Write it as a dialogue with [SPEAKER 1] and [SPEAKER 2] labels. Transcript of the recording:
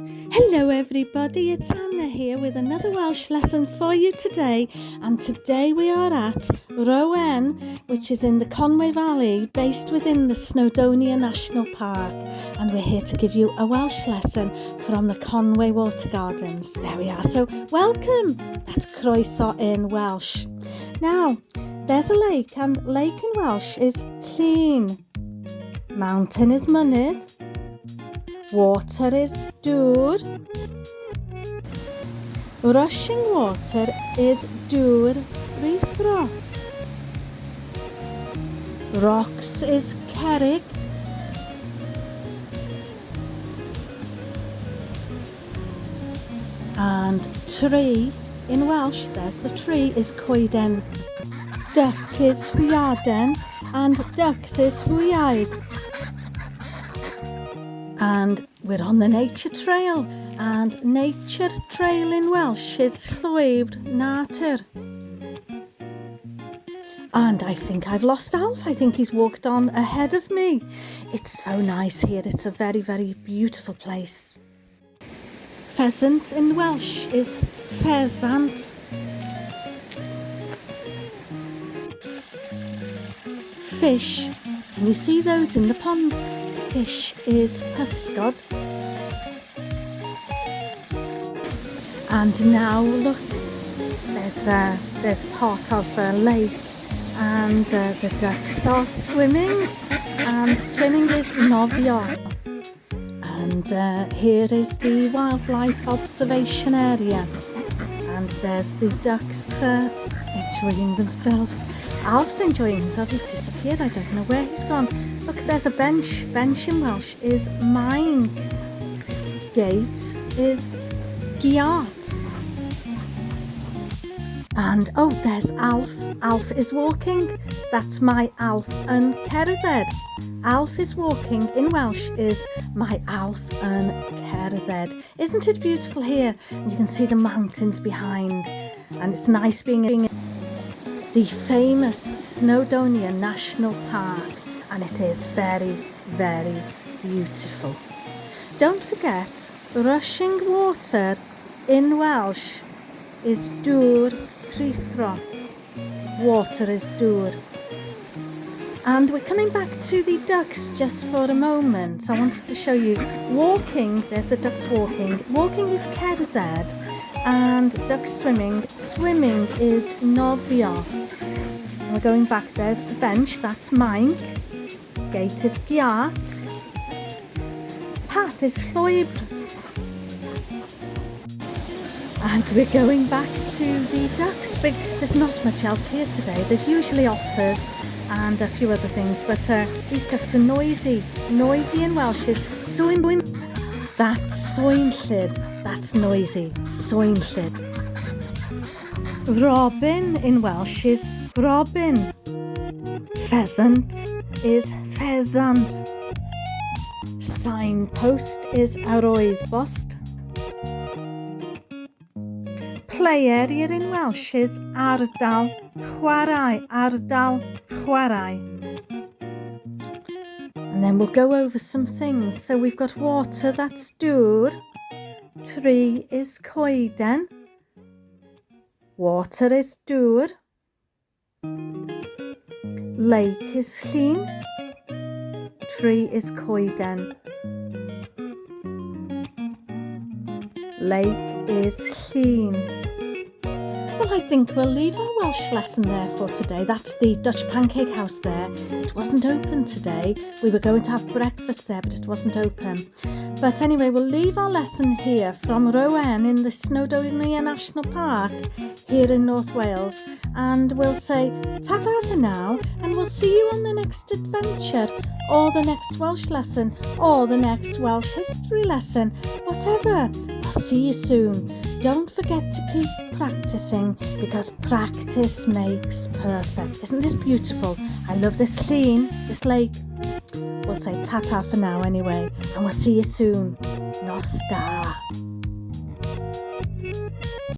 [SPEAKER 1] Hello everybody, it's Anna here with another Welsh lesson for you today, and today we are at Rowen, which is in the Conwy Valley, based within the SNOWDONIA National Park, and we're here to give you a Welsh lesson from the Conwy Water Gardens. There we are, so welcome, that's croeso in Welsh. Now, there's a lake, and lake in Welsh is llyn, mountain is mynydd, water is dŵr, rushing water is dŵr rithro, rocks is cerrig, and tree in Welsh, there's the tree, is coeden, duck is hwyaden, and ducks is hwyaid. And we're on the nature trail, and nature trail in Welsh is llwyd natur. And I think I've lost Alf. I think he's walked on ahead of me. It's so nice here. It's a very, very beautiful place. Pheasant in Welsh is pheasant. Fish, can you see those in the pond? Fish is pysgod. And now look, there's part of a lake, and the ducks are swimming, and swimming is nofio. And here is the wildlife observation area, and there's the ducks enjoying themselves. Alf's enjoying himself, he's disappeared, I don't know where he's gone. Look, there's a bench. Bench in Welsh is maen. Gate is giat. And oh, there's Alf. Alf is walking. That's my Alf yn cerdded. Alf is walking in Welsh is my Alf yn cerdded. Isn't it beautiful here? And you can see the mountains behind. And it's nice being in the famous SNOWDONIA National Park, and it is very, very beautiful. Don't forget, rushing water in Welsh is dŵr rithro. Water is dŵr. And we're coming back to the ducks just for a moment. I wanted to show you walking. There's the ducks walking. Walking is cerdded. And ducks swimming. Swimming is nofio. And we're going back. There's the bench. That's maen. Gate is giat. Path is llwyd. And we're going back to the ducks. But there's not much else here today. There's usually otters and a few other things. But these ducks are noisy. Noisy in Welsh is swyn. That's swynllyd. That's noisy. Swynllyd. Robin in Welsh is robin. Pheasant is pheasant. Signpost is arwyddbost. Play area in Welsh is ardal chwarae. Ardal chwarae. And then we'll go over some things. So we've got water, that's dŵr. Tree is coeden. Water is dŵr. Lake is llyn. Tree is coeden. Lake is llyn. Well, I think we'll leave our Welsh lesson there for today. That's the Dutch pancake house there. It wasn't open today. We were going to have breakfast there, but it wasn't open. But anyway, we'll leave our lesson here from Rowen in the SNOWDONIA National Park here in North Wales. And we'll say ta-ta for now, and we'll see you on the next adventure, or the next Welsh lesson, or the next Welsh history lesson, whatever. I'll see you soon. Don't forget to keep practicing, because practice makes perfect. Isn't this beautiful? I love this llyn, this lake. We'll say ta-ta for now anyway, and we'll see you soon. Nos da.